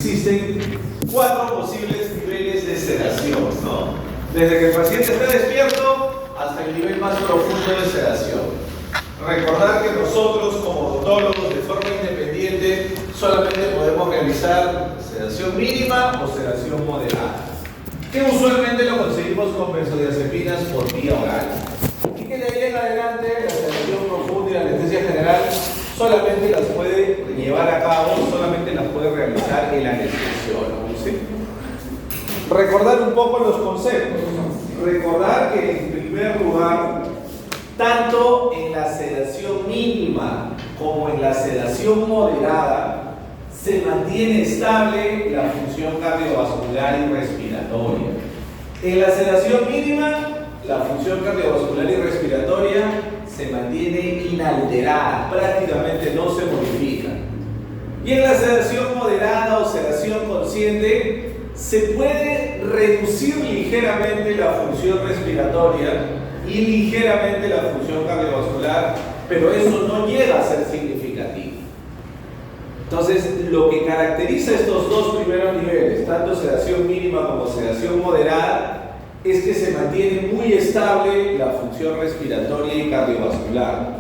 Existen 4 posibles niveles de sedación, ¿no? Desde que el paciente está despierto hasta el nivel más profundo de sedación. Recordar que nosotros, como odontólogos, de forma independiente, solamente podemos realizar sedación mínima o sedación moderada, que usualmente lo conseguimos con benzodiazepinas por vía oral. Y que de ahí en adelante la sedación profunda y la anestesia general solamente las puede llevar a cabo, solamente las puede realizar el anestesiólogo, ¿sí? Recordar un poco los conceptos. Recordar que en primer lugar, tanto en la sedación mínima como en la sedación moderada, se mantiene estable la función cardiovascular y respiratoria. En la sedación mínima, la función cardiovascular y respiratoria se mantiene inalterada, prácticamente no se modifica. Y en la sedación moderada o sedación consciente, se puede reducir ligeramente la función respiratoria y ligeramente la función cardiovascular, pero eso no llega a ser significativo. Entonces, lo que caracteriza estos dos primeros niveles, tanto sedación mínima como sedación moderada, es que se mantiene muy estable la función respiratoria y cardiovascular.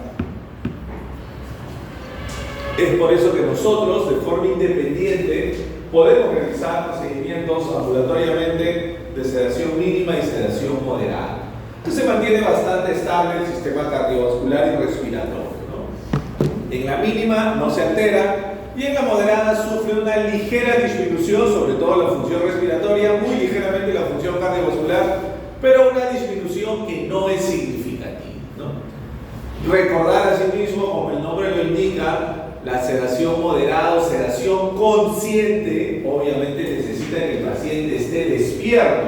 Es por eso que nosotros, de forma independiente, podemos realizar procedimientos ambulatoriamente de sedación mínima y sedación moderada. Entonces se mantiene bastante estable el sistema cardiovascular y respiratorio, ¿no? En la mínima no se altera y en la moderada sufre una ligera disminución, sobre todo la función respiratoria, muy ligeramente la función cardiovascular, pero una disminución que no es significativa, ¿no? Recordar asimismo, como el nombre lo indica, la sedación moderada o sedación consciente, obviamente necesita que el paciente esté despierto,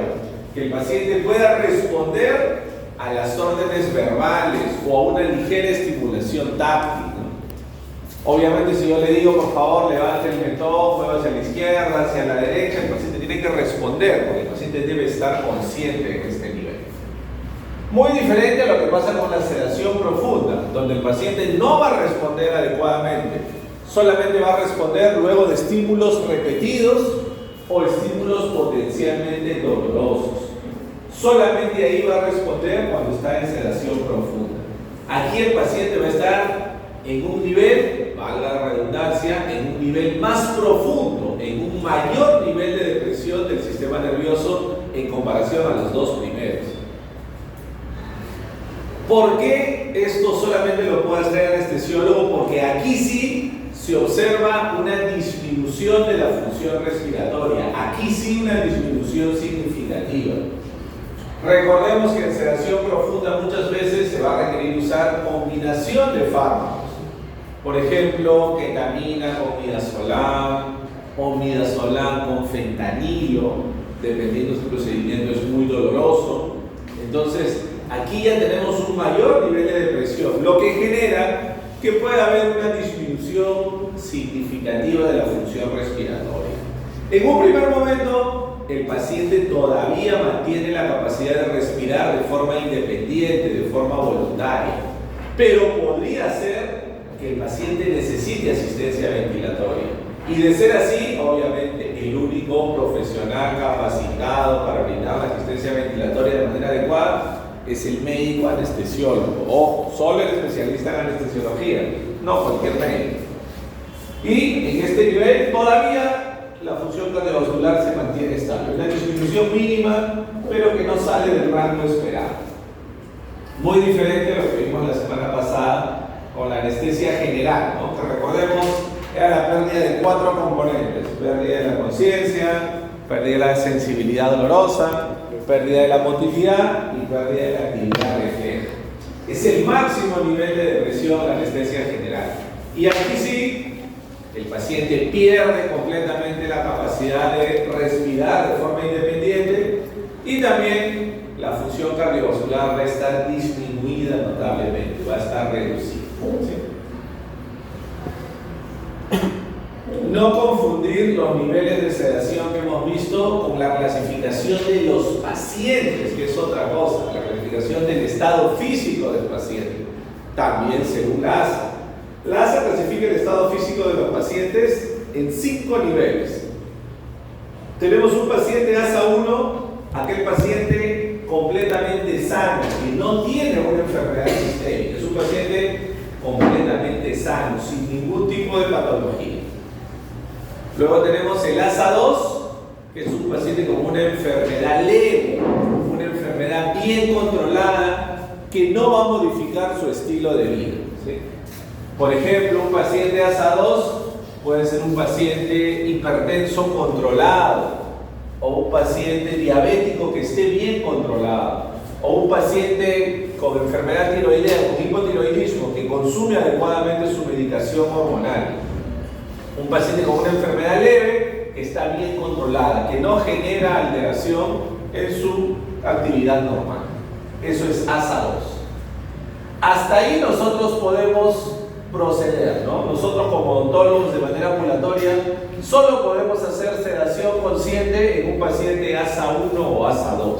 que el paciente pueda responder a las órdenes verbales o a una ligera estimulación táctil. Obviamente, si yo le digo, por favor, levante el mentón, mueva hacia la izquierda, hacia la derecha, el paciente tiene que responder, porque el paciente debe estar consciente en este nivel. Muy diferente a lo que pasa con la sedación profunda, donde el paciente no va a responder adecuadamente, solamente va a responder luego de estímulos repetidos o estímulos potencialmente dolorosos. Solamente ahí va a responder cuando está en sedación profunda. Aquí el paciente va a estar en un nivel, valga la redundancia, en un nivel más profundo, en un mayor nivel de depresión del sistema nervioso en comparación a los dos primeros. ¿Por qué esto solamente lo puede hacer el anestesiólogo? Porque aquí sí se observa una disminución de la función respiratoria, aquí sí una disminución significativa. Recordemos que en sedación profunda muchas veces se va a requerir usar combinación de fármacos. Por ejemplo, ketamina con midazolam o midazolam con fentanilo, dependiendo si el procedimiento es muy doloroso. Entonces, aquí ya tenemos un mayor nivel de depresión, lo que genera que pueda haber una disminución significativa de la función respiratoria. En un primer momento, el paciente todavía mantiene la capacidad de respirar de forma independiente, de forma voluntaria, pero podría ser que el paciente necesite asistencia ventilatoria. Y de ser así, obviamente, el único profesional capacitado para brindar la asistencia ventilatoria de manera adecuada es el médico anestesiólogo. Ojo, solo el especialista en anestesiología, no cualquier médico. Y en este nivel todavía la función cardiovascular se mantiene estable. Una disminución mínima, pero que no sale del rango esperado. Muy diferente a lo que vimos la semana pasada con la anestesia general, ¿no? Que recordemos, era la pérdida de 4 componentes: pérdida de la conciencia, pérdida de la sensibilidad dolorosa, pérdida de la motilidad y pérdida de la actividad refleja. Es el máximo nivel de depresión la anestesia general. Y aquí sí, el paciente pierde completamente la capacidad de respirar de forma independiente y también la función cardiovascular va a estar disminuida notablemente, va a estar reducida. ¿Sí? No confundir los niveles de sedación que hemos visto con la clasificación de los pacientes, que es otra cosa, la clasificación del estado físico del paciente, también según la ASA. La ASA clasifica el estado físico de los pacientes en 5 niveles. Tenemos un paciente ASA1, aquel paciente completamente sano, que no tiene una enfermedad sistémica, es un paciente completamente sano, sin ningún tipo de patología. Luego tenemos el ASA2, que es un paciente con una enfermedad leve, una enfermedad bien controlada, que no va a modificar su estilo de vida, ¿sí? Por ejemplo, un paciente ASA2 puede ser un paciente hipertenso controlado, o un paciente diabético que esté bien controlado, o un paciente con enfermedad tiroidea, con hipotiroidismo, que consume adecuadamente su medicación hormonal. Un paciente con una enfermedad leve que está bien controlada, que no genera alteración en su actividad normal. Eso es ASA2. Hasta ahí nosotros podemos proceder, ¿no? Nosotros como odontólogos de manera ambulatoria solo podemos hacer sedación consciente en un paciente ASA1 o ASA2.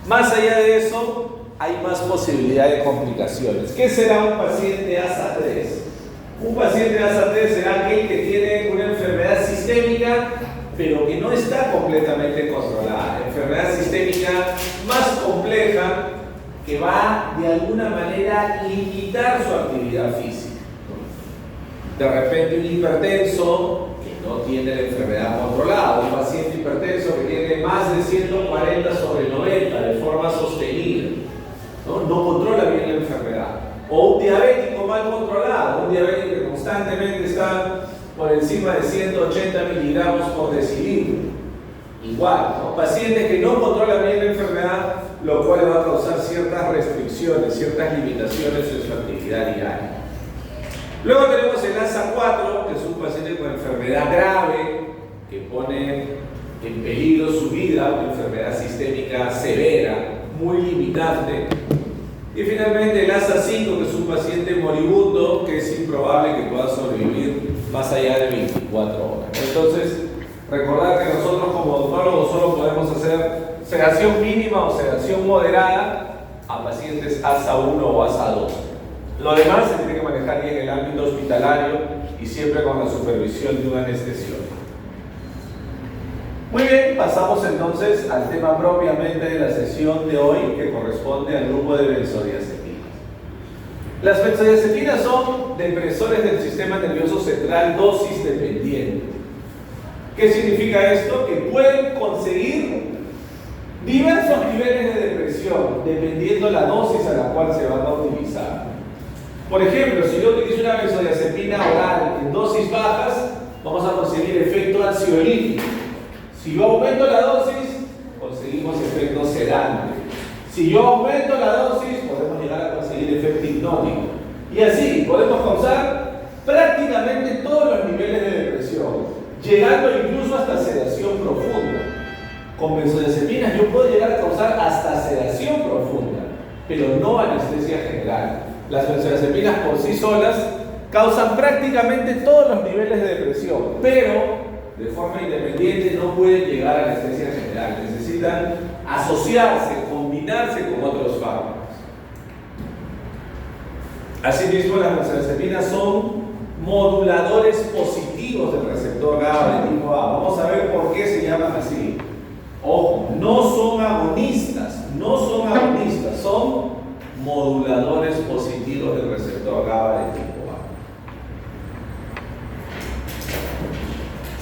Más allá de eso, hay más posibilidad de complicaciones. ¿Qué será un paciente ASA3? Un paciente ASA3 será aquel que tiene una enfermedad sistémica, pero que no está completamente controlada. Enfermedad sistémica más compleja que va de alguna manera a limitar su actividad física. De repente un hipertenso que no tiene la enfermedad controlada, un paciente hipertenso que tiene más de 140/90 de forma sostenida, no controla bien la enfermedad. O un diabético mal controlado, un diabético que constantemente está por encima de 180 miligramos por decilitro. Igual, ¿no? Pacientes que no controlan bien la enfermedad, lo cual va a causar ciertas restricciones, ciertas limitaciones en su actividad diaria. Luego tenemos el ASA4, que es un paciente con enfermedad grave, que pone en peligro su vida, una enfermedad sistémica severa, muy limitante. Y finalmente el ASA5, que es un paciente moribundo, que es improbable que pueda sobrevivir más allá de 24 horas. Entonces, recordar que nosotros como odontólogos solo podemos hacer sedación mínima o sedación moderada a pacientes ASA1 o ASA2. Lo demás se tiene que manejar bien en el ámbito hospitalario y siempre con la supervisión de un anestesiólogo. Muy bien, pasamos entonces al tema propiamente de la sesión de hoy, que corresponde al grupo de benzodiazepinas. Las benzodiazepinas son depresores del sistema nervioso central dosis dependiente. ¿Qué significa esto? Que pueden conseguir diversos niveles de depresión dependiendo la dosis a la cual se van a utilizar. Por ejemplo, si yo utilizo una benzodiazepina oral en dosis bajas, vamos a conseguir efecto ansiolítico. Si yo aumento la dosis, conseguimos efecto sedante. Si yo aumento la dosis, podemos llegar a conseguir efecto hipnótico. Y así podemos causar prácticamente todos los niveles de depresión, llegando incluso hasta sedación profunda. Con benzodiazepinas yo puedo llegar a causar hasta sedación profunda, pero no anestesia general. Las benzodiazepinas por sí solas causan prácticamente todos los niveles de depresión, pero de forma independiente no pueden llegar a anestesia general. Necesitan asociarse, combinarse con otros fármacos. Asimismo, las benzodiazepinas son moduladores positivos del receptor GABA de tipo A. Vamos a ver por qué se llaman así. Ojo, no son agonistas, son moduladores positivos del receptor GABA de tipo A.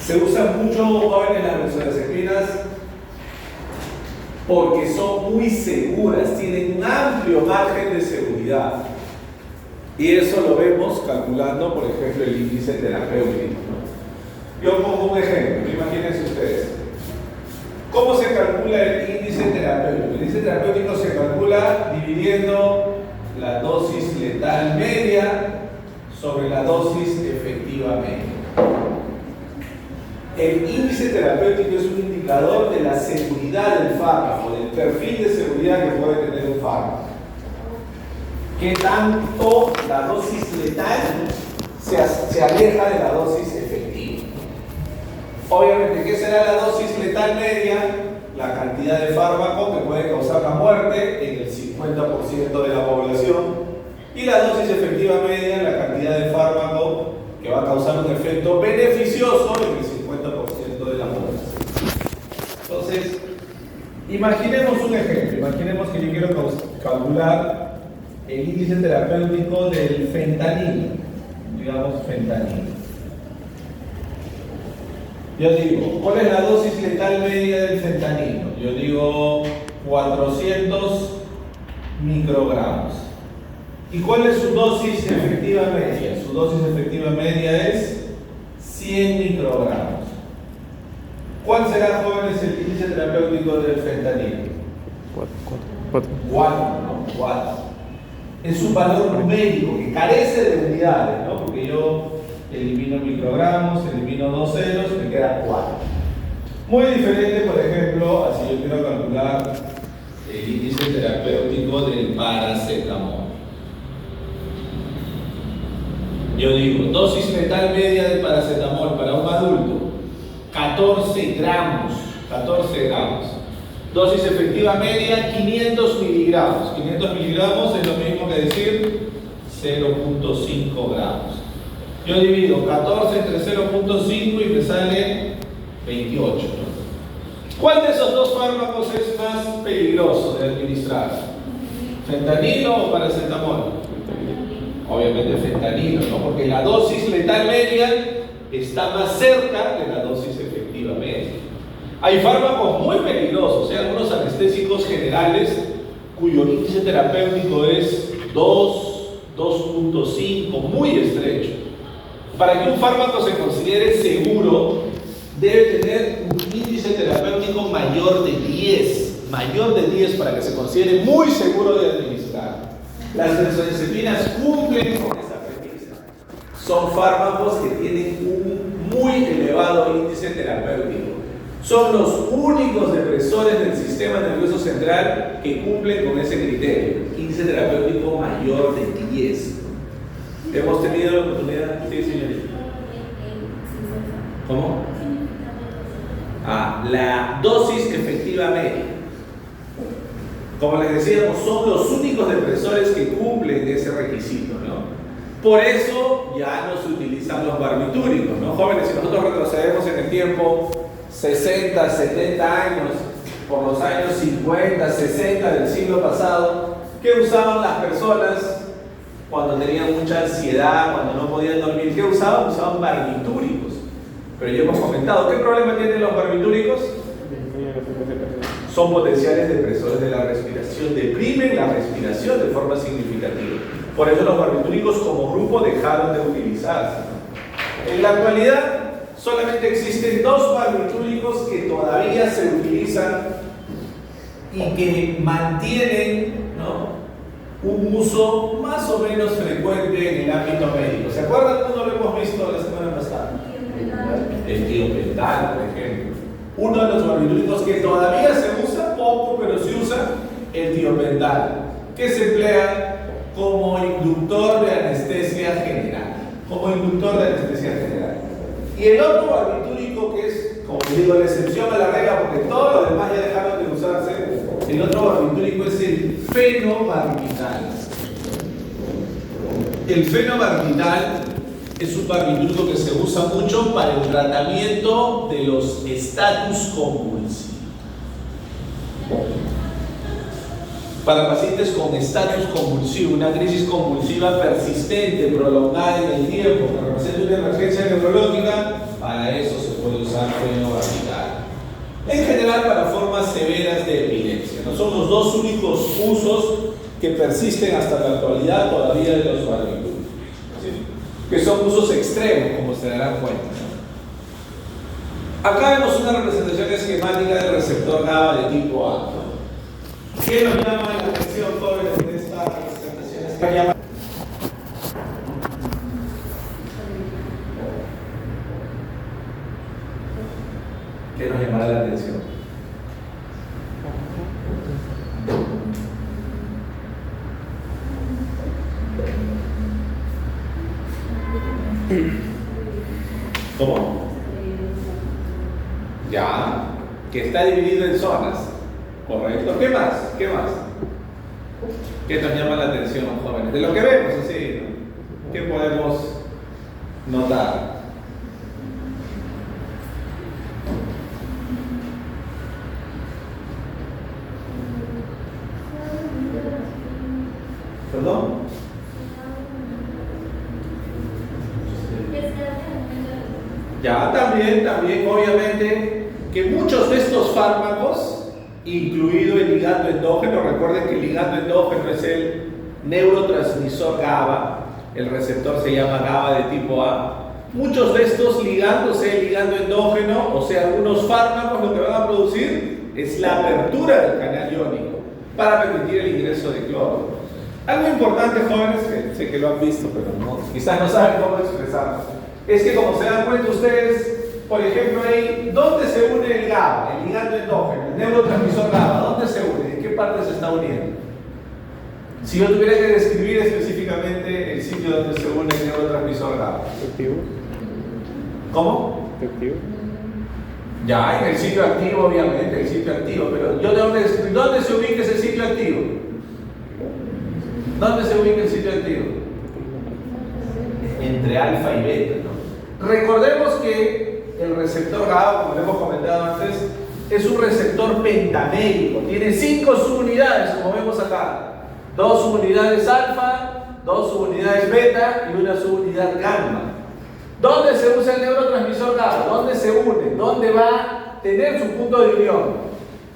Se usan mucho, jóvenes, las benzodiazepinas porque son muy seguras, tienen un amplio margen de seguridad. Y eso lo vemos calculando, por ejemplo, el índice terapéutico, ¿no? Yo pongo un ejemplo, imagínense ustedes. ¿Cómo se calcula el índice terapéutico? El índice terapéutico se calcula dividiendo la dosis letal media sobre la dosis efectiva media. El índice terapéutico es un indicador de la seguridad del fármaco, del perfil de seguridad que puede tener un fármaco. ¿Qué tanto la dosis letal se aleja de la dosis efectiva? Obviamente, ¿qué será la dosis letal media? La cantidad de fármaco que puede causar la muerte en el 50% de la población. Y la dosis efectiva media, la cantidad de fármaco que va a causar un efecto beneficioso en el 50% de la población. Entonces, imaginemos un ejemplo. Imaginemos que yo quiero calcular el índice terapéutico del fentanilo. Digamos fentanilo. Yo digo, ¿cuál es la dosis letal media del fentanilo? Yo digo 400 microgramos. ¿Y cuál es su dosis efectiva media? Su dosis efectiva media es 100 microgramos. ¿Cuál será, jóvenes, el índice terapéutico del fentanilo? 4. Es un valor numérico que carece de unidades, ¿no? Porque yo elimino microgramos, elimino 2 ceros, me queda 4. Muy diferente, por ejemplo, así yo quiero calcular el índice terapéutico del paracetamol. Yo digo, dosis letal media de paracetamol para un adulto, 14 gramos. Dosis efectiva media, 500 miligramos. 500 miligramos es lo mismo que decir 0.5 gramos. Yo divido 14 entre 0.5 y me sale 28. ¿Cuál de esos dos fármacos es más peligroso de administrar? ¿Fentanilo o paracetamol? Obviamente fentanilo, ¿no? Porque la dosis letal media está más cerca de la dosis efectiva media. Hay fármacos muy peligrosos, algunos anestésicos generales cuyo índice terapéutico es 2.5, muy estrecho. Para que un fármaco se considere seguro, debe tener un índice terapéutico mayor de 10 para que se considere muy seguro de administrar. Las benzodiazepinas cumplen con esa premisa. Son fármacos que tienen un muy elevado índice terapéutico. Son los únicos depresores del sistema nervioso central que cumplen con ese criterio. Índice terapéutico mayor de 10. ¿Hemos tenido la oportunidad? Sí, señorita. ¿Cómo? La dosis efectiva media. Como les decíamos, son los únicos depresores que cumplen ese requisito, ¿no? Por eso ya no se utilizan los barbitúricos, ¿no? Jóvenes, si nosotros retrocedemos en el tiempo 60, 70 años, por los años 50, 60 del siglo pasado, ¿qué usaban las personas cuando tenían mucha ansiedad, cuando no podían dormir? ¿Qué usaban? Usaban barbitúricos. Pero ya hemos comentado, ¿qué problema tienen los barbitúricos? Son potenciales depresores de la respiración, deprimen la respiración de forma significativa. Por eso los barbitúricos como grupo dejaron de utilizarse. En la actualidad solamente existen 2 barbitúricos que todavía se utilizan y que mantienen, ¿no?, un uso más o menos frecuente en el ámbito médico. ¿Se acuerdan cuando lo hemos visto la semana pasada? El tiopental, por ejemplo. Uno de los barbitúricos que todavía se usa, poco, pero se usa, el tiopental, que se emplea como inductor de anestesia general. Y el otro barbitúrico, que es, como les digo, la excepción a la regla, porque todos los demás ya dejaron de usarse, el otro barbitúrico es el fenobarbital. El fenobarbital es un barbitúrico que se usa mucho para el tratamiento de los estatus convulsivos. Para pacientes con estatus convulsivo, una crisis convulsiva persistente, prolongada en el tiempo, que representa una emergencia neurológica, para eso se puede usar fenobarbital. En general, para formas severas de epilepsia. No son los 2 únicos usos que persisten hasta la actualidad todavía de los barbitúricos, ¿sí?, que son usos extremos, como se darán cuenta. Acá vemos una representación esquemática del receptor GABA de tipo A. ¿Qué nos llama la atención, jóvenes, de esta representación esquemática? ¿Qué nos llamará la atención? ¿Cómo? Ya, que está dividido en zonas. Correcto. ¿Qué más? ¿Qué más? ¿Qué nos llama la atención, jóvenes? De lo que vemos, así, ¿no? ¿Qué podemos notar? Ya, también, obviamente, que muchos de estos fármacos, incluido el ligando endógeno, recuerden que el ligando endógeno es el neurotransmisor GABA, el receptor se llama GABA de tipo A. Muchos de estos ligandos, sea el ligando endógeno o sea algunos fármacos, lo que van a producir es la apertura del canal iónico para permitir el ingreso de cloro. Algo importante, jóvenes, que sé que lo han visto, pero no, quizás no saben cómo expresarlo, es que como se dan cuenta ustedes, por ejemplo, ahí, ¿dónde se une el GABA, el ligando endógeno, el neurotransmisor GABA? ¿Dónde se une? ¿En qué parte se está uniendo? Si yo tuviera que describir específicamente el sitio donde se une el neurotransmisor GABA. Activo. ¿Cómo? Activo. Ya, en el sitio activo, obviamente, el sitio activo, pero ¿dónde se ubica ese sitio activo? ¿Dónde se ubica el sitio activo? Entre alfa y beta, ¿no? Recordemos que el receptor GABA, como lo hemos comentado antes, es un receptor pentamérico, tiene 5 subunidades, como vemos acá. 2 subunidades alfa, 2 subunidades beta y una subunidad gamma. ¿Dónde se usa el neurotransmisor GABA? ¿Dónde se une? ¿Dónde va a tener su punto de unión?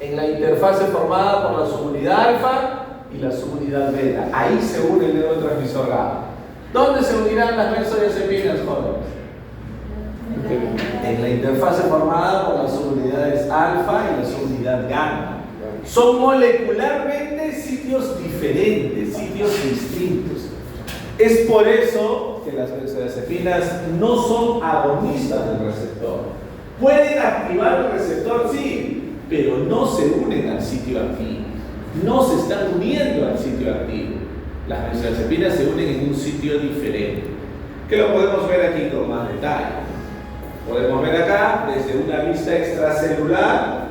En la interfase formada por la subunidad alfa y la subunidad beta. Ahí se une el neurotransmisor GABA. ¿Dónde se unirán las benzodiazepinas, jóvenes? En la interfase formada por las subunidades alfa y la subunidad gamma. Son molecularmente sitios diferentes, sitios distintos. Es por eso que las benzodiazepinas no son agonistas del receptor. Pueden activar el receptor, sí, pero no se unen al sitio activo. No se están uniendo al sitio activo. Las benzodiazepinas se unen en un sitio diferente, que lo podemos ver aquí con más detalle. Podemos ver acá, desde una vista extracelular,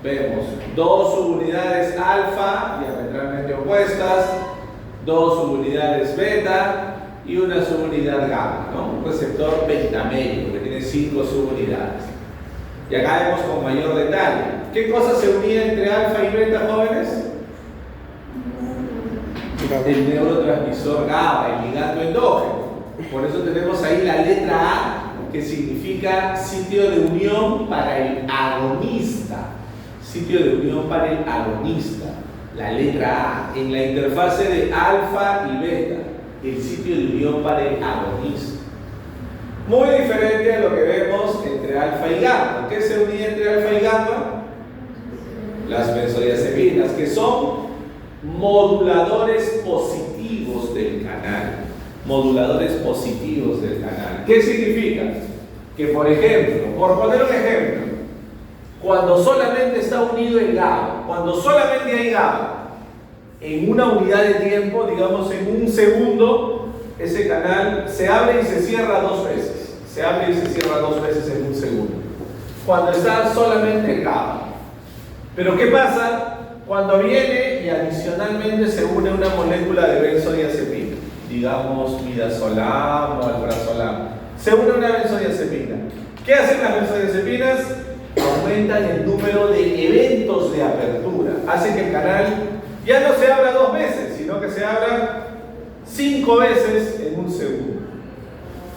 vemos 2 subunidades alfa diametralmente opuestas, 2 subunidades beta y una subunidad gamma, ¿no? Un receptor pentamérico que tiene 5 subunidades. Y acá vemos con mayor detalle. ¿Qué cosa se unía entre alfa y beta, jóvenes? El neurotransmisor GABA, el ligando endógeno. Por eso tenemos ahí la letra A, que significa sitio de unión para el agonista. Sitio de unión para el agonista. La letra A, en la interfase de alfa y beta, el sitio de unión para el agonista. Muy diferente a lo que vemos entre alfa y gamma. ¿Qué se unía entre alfa y gamma? Las benzodiazepinas, que son moduladores positivos del canal. Moduladores positivos del canal. ¿Qué significa? Que, por ejemplo, por poner un ejemplo, cuando solamente está unido el GABA, cuando solamente hay GABA, en una unidad de tiempo, digamos en un segundo, ese canal se abre y se cierra 2 veces. Se abre y se cierra 2 veces en un segundo. Cuando está solamente el GABA. Pero ¿qué pasa cuando viene y adicionalmente se une una molécula de benzodiazepina? Digamos midazolam o alprazolam. Se une una benzodiazepina. ¿Qué hacen las benzodiazepinas? Aumentan el número de eventos de apertura. Hacen que el canal ya no se abra 2 veces, sino que se abra 5 veces en un segundo.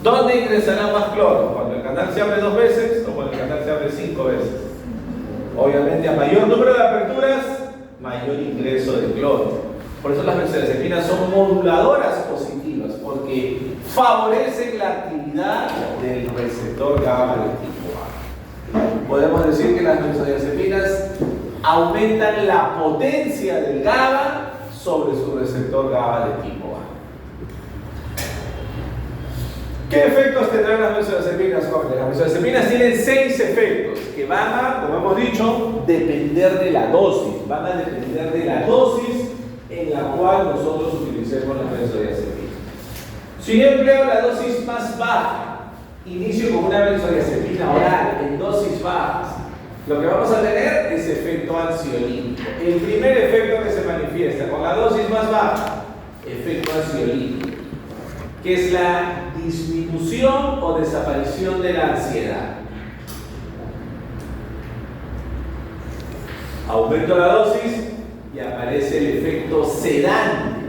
¿Dónde ingresará más cloro? ¿Cuando el canal se abre 2 veces o cuando el canal se abre 5 veces? Obviamente, a mayor número de aperturas, mayor ingreso de cloro. Por eso las benzodiazepinas son moduladoras positivas, porque favorecen la actividad del receptor GABA del tipo A. Podemos decir que las benzodiazepinas aumentan la potencia del GABA sobre su receptor GABA de tipo A. ¿Qué efectos tendrán las benzodiazepinas, jóvenes? Las benzodiazepinas tienen 6 efectos que van a, como hemos dicho, depender de la dosis. Van a depender de la dosis en la cual nosotros utilicemos las benzodiazepinas. Si yo empleo la dosis más baja, inicio con una benzodiazepina oral en dosis bajas, lo que vamos a tener es efecto ansiolítico. El primer efecto que se manifiesta con la dosis más baja, efecto ansiolítico, que es la disminución o desaparición de la ansiedad. Aumento la dosis y aparece el efecto sedante.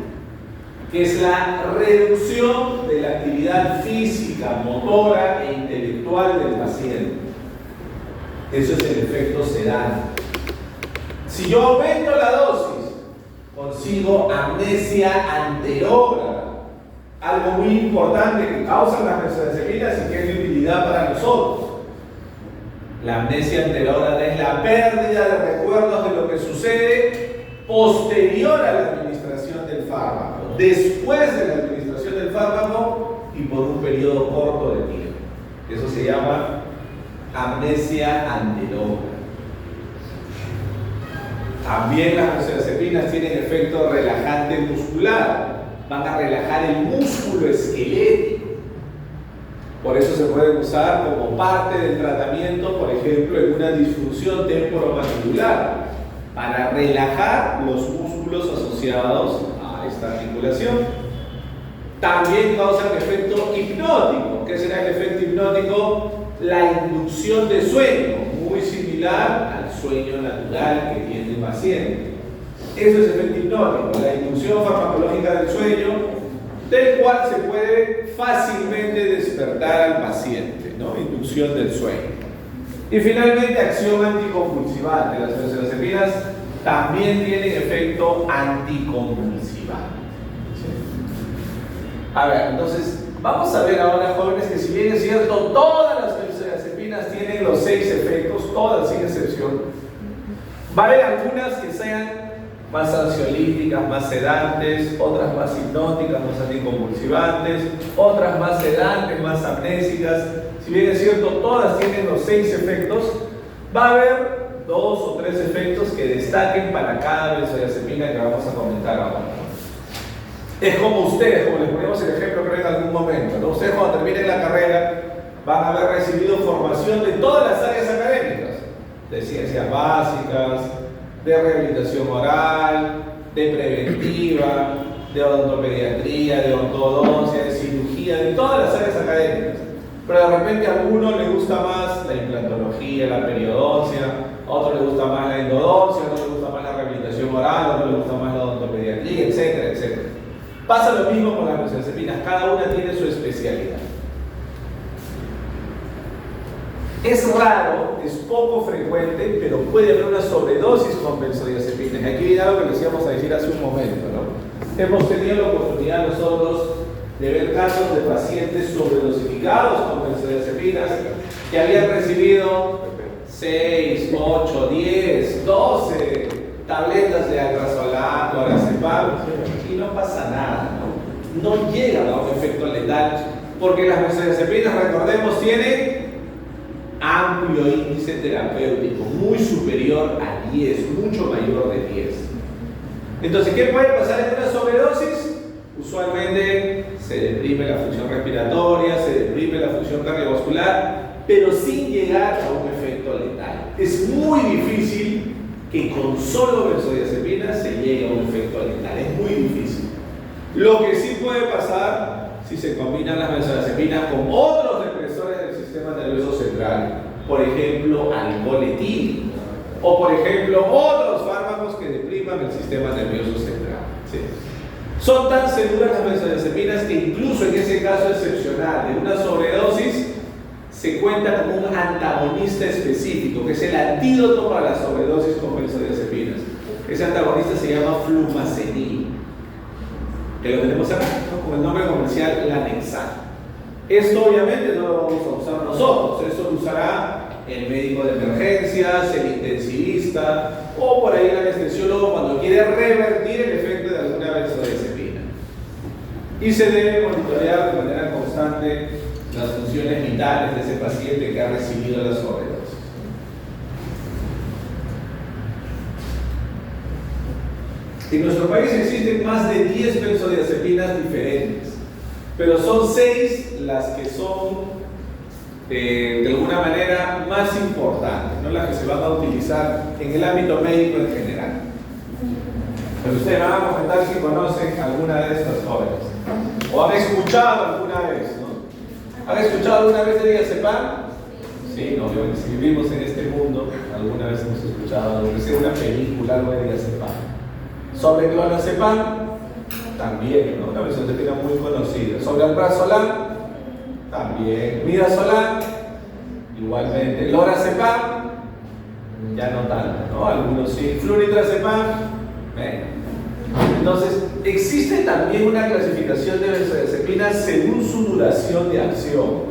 que es la reducción de la actividad física, motora e intelectual del paciente. Eso es el efecto sedante. Si yo aumento la dosis, consigo amnesia anterógrada, algo muy importante que causan las benzodiazepinas y que es de utilidad para nosotros. La amnesia anterógrada es la pérdida de recuerdos de lo que sucede posterior a la administración del fármaco, después de la administración del fármaco y por un periodo corto de tiempo. Eso se llama amnesia anterógrada. También las benzodiazepinas tienen efecto relajante muscular, van a relajar el músculo esquelético. Por eso se pueden usar como parte del tratamiento, por ejemplo, en una disfunción temporomandibular, para relajar los músculos asociados a esta articulación. También causan efecto hipnótico. ¿Qué será el efecto hipnótico? La inducción de sueño, muy similar al sueño natural que tiene el paciente. Eso es efecto hipnótico, la inducción farmacológica del sueño, del cual se puede fácilmente despertar al paciente, ¿no? Inducción del sueño. Y finalmente, acción anticonvulsivante. Las benzodiazepinas también tienen efecto anticonvulsivante. ¿Sí? A ver, entonces, vamos a ver ahora, jóvenes, que si bien es cierto, todas las benzodiazepinas tienen los 6 efectos, todas sin excepción, va a haber algunas que sean más ansiolíticas, más sedantes, otras más hipnóticas, más anticonvulsivantes, otras más sedantes, más amnésicas. Si bien es cierto, todas tienen los 6 efectos, va a haber 2 o 3 efectos que destaquen para cada benzodiazepina que vamos a comentar ahora. Es como ustedes, como les ponemos el ejemplo creo en algún momento, ¿no? Ustedes cuando terminen la carrera van a haber recibido formación de todas las áreas académicas, de ciencias básicas, de rehabilitación oral, de preventiva, de odontopediatría, de ortodoncia, de cirugía, de todas las áreas académicas. Pero de repente a alguno le gusta más la implantología, la periodoncia, a otro le gusta más la endodoncia, a otro le gusta más la rehabilitación oral, a otro le gusta más la odontopediatría, etcétera, etcétera. Pasa lo mismo con las benzodiazepinas, cada una tiene su especialidad. Es raro, es poco frecuente, pero puede haber una sobredosis con benzodiazepinas. Aquí viene algo que les íbamos a decir hace un momento, ¿no? Hemos tenido la oportunidad nosotros de ver casos de pacientes sobredosificados con benzodiazepinas que habían recibido 6, 8, 10, 12 tabletas de alprazolam o aracepam y no pasa nada, ¿no? No llegan a un efecto letal porque las benzodiazepinas, recordemos, tienen amplio índice terapéutico, muy superior a 10, mucho mayor de 10. Entonces, ¿qué puede pasar en una sobredosis? Usualmente se deprime la función respiratoria, se deprime la función cardiovascular, pero sin llegar a un efecto letal. Es muy difícil que con solo benzodiazepinas se llegue a un efecto letal, es muy difícil. Lo que sí puede pasar si se combinan las benzodiazepinas con otros depresores del sistema nervioso central, por ejemplo, alcohol etílico, o por ejemplo, otros fármacos que depriman el sistema nervioso central. ¿Sí? Son tan seguras las benzodiazepinas que incluso en ese caso excepcional de una sobredosis se cuenta como un antagonista específico, que es el antídoto para la sobredosis con benzodiazepinas. Ese antagonista se llama flumazenil, que lo tenemos acá, ¿no? Con el nombre comercial Lanexan. Esto obviamente no lo vamos a usar nosotros, eso lo usará el médico de emergencias, el intensivista o por ahí el anestesiólogo cuando quiere revertir el efecto de alguna benzodiazepina. Y se debe monitorear de manera constante las funciones vitales de ese paciente que ha recibido la sobredosis. En nuestro país existen más de 10 benzodiazepinas diferentes, pero son 6 las que son de alguna manera más importantes, ¿no? Las que se van a utilizar en el ámbito médico en general. Pero ustedes me van a comentar si conocen alguna de estas jóvenes o han escuchado alguna vez, ¿no? ¿Han escuchado alguna vez de diazepam? Sí, no, si vivimos en este mundo, alguna vez hemos escuchado, aunque sea una película, algo de diazepam. Sobre clonazepam, también, ¿no? Una benzodiazepina muy conocida. Solbrazolam, también. Midazolam, igualmente. Lorazepam, ya no tanto, ¿no? Algunos sí. Flunitrazepam, entonces, existe también una clasificación de benzodiazepinas según su duración de acción.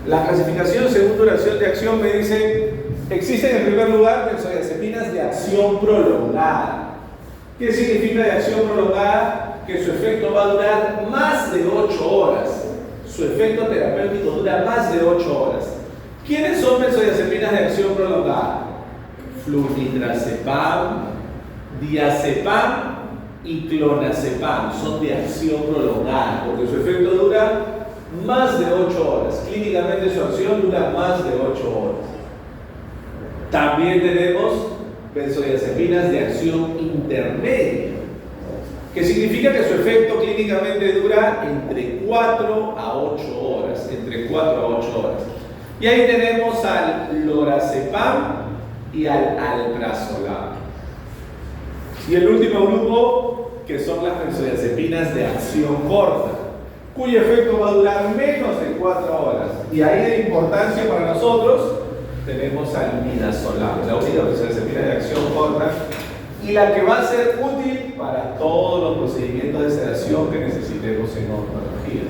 La clasificación según duración de acción me dice, existen en primer lugar benzodiazepinas de acción prolongada. ¿Qué significa de acción prolongada? Que su efecto va a durar más de 8 horas. Su efecto terapéutico dura más de 8 horas. ¿Quiénes son benzodiazepinas de acción prolongada? Flunitrazepam, diazepam y clonazepam son de acción prolongada, porque su efecto dura más de 8 horas. Clínicamente su acción dura más de 8 horas. También tenemos benzodiazepinas de acción intermedia, que significa que su efecto clínicamente dura entre 4 a 8 horas. Entre 4 a 8 horas. Y ahí tenemos al lorazepam y al alprazolam. Y el último grupo, que son las benzodiazepinas de acción corta, cuyo efecto va a durar menos de 4 horas. Y ahí de importancia para nosotros tenemos al midazolam, la única benzodiazepina de acción corta y la que va a ser útil para todos los procedimientos de sedación que necesitemos en odontología.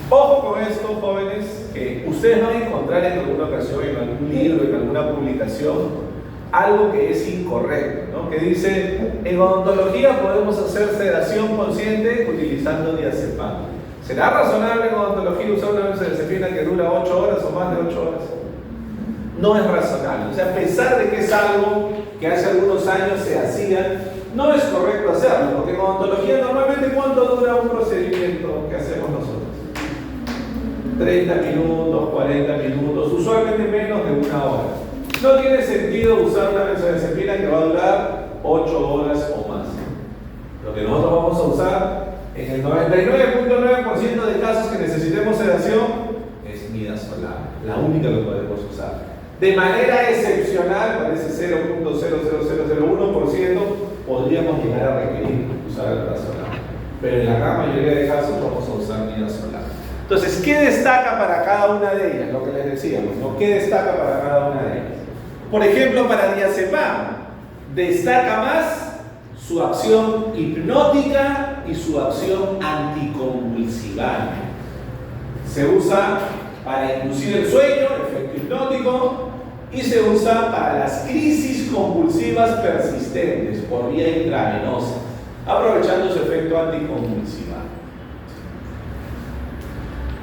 Ojo con esto, jóvenes, que ustedes van a encontrar en alguna ocasión, en algún libro, en alguna publicación, algo que es incorrecto, ¿no? Que dice, en odontología podemos hacer sedación consciente utilizando diazepam. ¿Será razonable en odontología usar una benzodiazepina que dura 8 horas o más de 8 horas? No es razonable. O sea, a pesar de que es algo que hace algunos años se hacía, no es correcto hacerlo, porque en odontología normalmente ¿cuánto dura un procedimiento que hacemos nosotros? 30 minutos, 40 minutos, usualmente menos de 1 hora. No tiene sentido usar una benzodiazepina que va a durar 8 horas o más. Lo que nosotros vamos a usar en el 99.9% de casos que necesitemos sedación es midazolam, la única que podemos usar. De manera excepcional, parece 0.00001%, podríamos llegar a requerir usar alprazolam. Pero en la gran mayoría de casos vamos a usar midazolam. Entonces, ¿qué destaca para cada una de ellas? Lo que les decíamos, ¿no? ¿Qué destaca para cada una de ellas? Por ejemplo, para diazepam, destaca más su acción hipnótica y su acción anticonvulsivante. Se usa para inducir el sueño, efecto hipnótico, y se usa para las crisis convulsivas persistentes por vía intravenosa, aprovechando su efecto anticonvulsivante.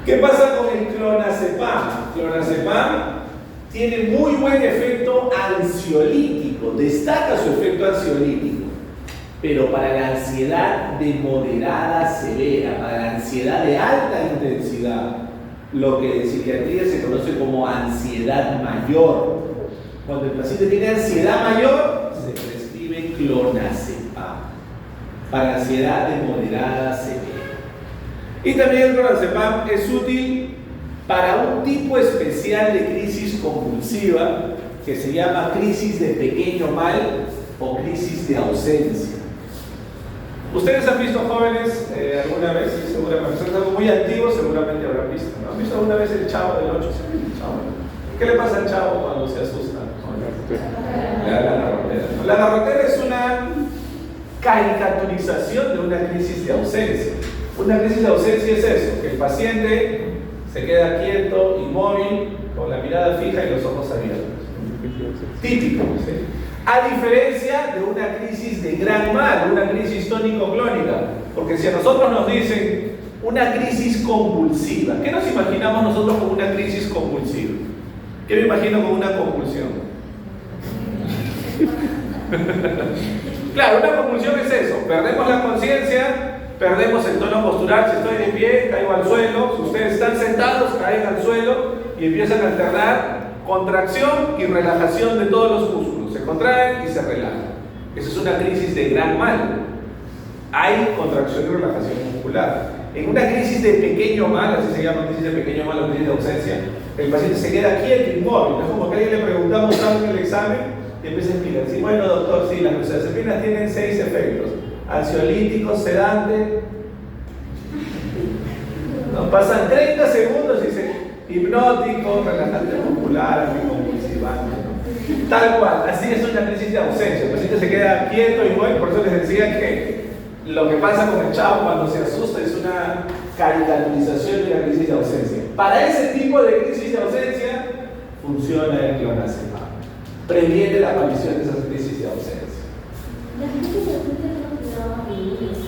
¿Qué pasa con el clonazepam? Clonazepam tiene muy buen efecto ansiolítico, destaca su efecto ansiolítico, pero para la ansiedad de moderada a severa, para la ansiedad de alta intensidad, lo que en psiquiatría se conoce como ansiedad mayor. Cuando el paciente tiene ansiedad mayor, se prescribe clonazepam para ansiedad de moderada a severa. Y también el clonazepam es útil para un tipo especial de crisis convulsiva que se llama crisis de pequeño mal o crisis de ausencia. Ustedes han visto, jóvenes, alguna vez, seguramente, es algo muy antiguo, seguramente habrán visto, ¿no? ¿Han visto alguna vez el Chavo del 8? ¿Qué le pasa al Chavo cuando se asusta? Le da la garrotera. La garrotera es una caricaturización de una crisis de ausencia. Una crisis de ausencia es eso, que el paciente se queda quieto, inmóvil, con la mirada fija y los ojos abiertos. Típico, ¿sí? A diferencia de una crisis de gran mal, una crisis tónico-clónica. Porque si a nosotros nos dicen una crisis convulsiva, ¿qué nos imaginamos nosotros con una crisis convulsiva? ¿Qué me imagino con una convulsión? Claro, una convulsión es eso, perdemos la conciencia, perdemos el tono postural. Si estoy de pie, caigo al suelo. Si ustedes están sentados, caen al suelo y empiezan a alternar contracción y relajación de todos los músculos. Se contraen y se relajan. Esa es una crisis de gran mal. Hay contracción y relajación muscular. En una crisis de pequeño mal, así se llama crisis de pequeño mal o crisis de ausencia, el paciente se queda quieto, inmóvil. Es como que a alguien le preguntamos algo en el examen y empieza a explicar. Sí, bueno, doctor, sí, las benzodiazepinas tienen 6 efectos. ansiolítico, sedante. Nos pasan 30 segundos y dice hipnótico, relajante muscular, anticonvulsivante, ¿no? Tal cual, así es una crisis de ausencia. El paciente se queda quieto y bueno, por eso les decía que lo que pasa con el chavo cuando se asusta es una caricaturización de la crisis de ausencia. Para ese tipo de crisis de ausencia funciona el clonazepam. Previene la aparición de esas crisis de ausencia. ¿La crisis de ausencia no se en niños?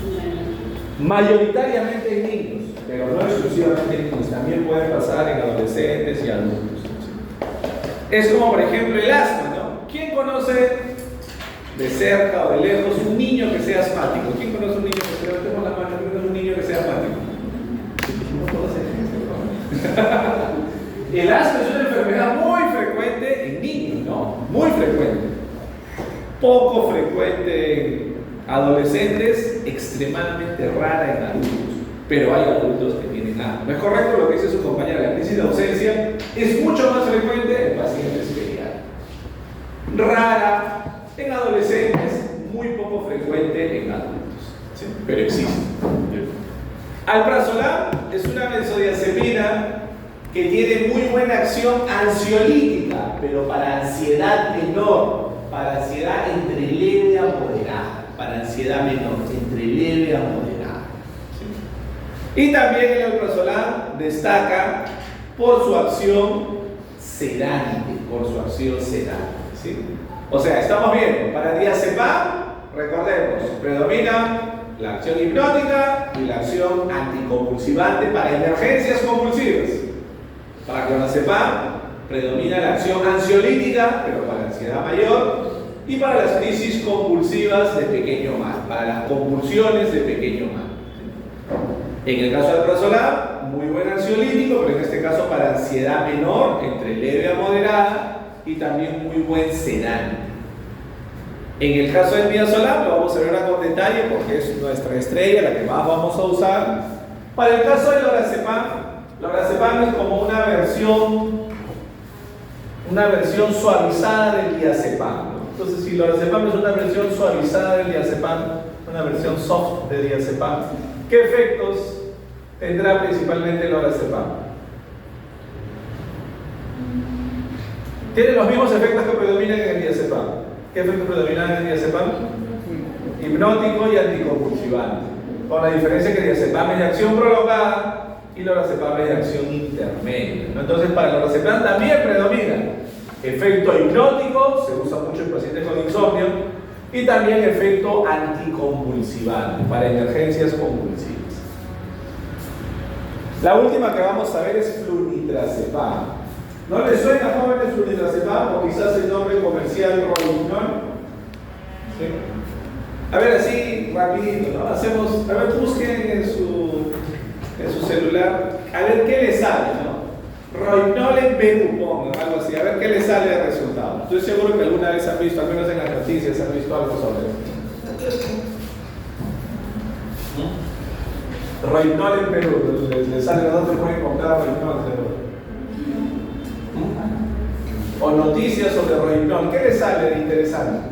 Mayoritariamente en niños, pero no exclusivamente en niños, también puede pasar en adolescentes y adultos. Es como por ejemplo el asma, ¿no? ¿Quién conoce de cerca o de lejos un niño que sea asmático? ¿Quién conoce un niño que sea, levantemos la mano, ¿quién conoce un niño que sea asmático? El asma es una enfermedad muy frecuente en niños, ¿no? Muy frecuente. Poco frecuente en adolescentes, extremadamente rara en adultos, pero hay adultos que tienen asma. ¿No es correcto lo que dice su compañera? La crisis de ausencia es mucho más frecuente en pacientes pediátricos. Rara en adolescentes, muy poco frecuente en adultos, ¿sí? Pero existe. Alprazolam es una benzodiazepina que tiene muy buena acción ansiolítica, pero para ansiedad menor, para ansiedad entre leve a moderada. Para ansiedad menor, entre leve a moderada. ¿Sí? Y también el alprazolam destaca por su acción sedante, ¿sí? O sea, estamos viendo, para diazepam, recordemos, predomina la acción hipnótica y la acción anticonvulsivante para emergencias convulsivas. Para clonazepam predomina la acción ansiolítica, pero para ansiedad mayor. Y para las crisis convulsivas de pequeño mal, para las convulsiones de pequeño mal. En el caso del alprazolam, muy buen ansiolítico, pero en este caso para ansiedad menor, entre leve a moderada, y también muy buen sedante. En el caso del midazolam, lo vamos a ver ahora con detalle porque es nuestra estrella, la que más vamos a usar. Para el caso del lorazepam es como una versión suavizada del diazepam, ¿no? Entonces, si lorazepam es una versión suavizada del diazepam, una versión soft de diazepam, ¿qué efectos tendrá principalmente el lorazepam? Tiene los mismos efectos que predominan en el diazepam. ¿Qué efectos predominan en el diazepam? Hipnótico y anticonvulsivante. Con la diferencia que el diazepam es de acción prolongada y lorazepam es de acción intermedia, ¿no? Entonces, para el lorazepam también predomina efecto hipnótico, se usa mucho en pacientes con insomnio, y también efecto anticonvulsivante para emergencias convulsivas. La última que vamos a ver es flunitrazepam. ¿No les suena, jóvenes, flunitrazepam o quizás el nombre comercial Rohypnol? ¿Sí? A ver, así rapidito, ¿no? Hacemos, a ver, busquen en su celular, a ver qué les sale, ¿no? Rohypnol en Perú, pongan algo así, a ver qué les sale de resultado. Estoy seguro que alguna vez han visto, al menos en las noticias, han visto algo sobre esto. Rohypnol en Perú, les sale a dónde pueden comprar Rohypnol en Perú. O noticias sobre Rohypnol, ¿qué les sale de interesante?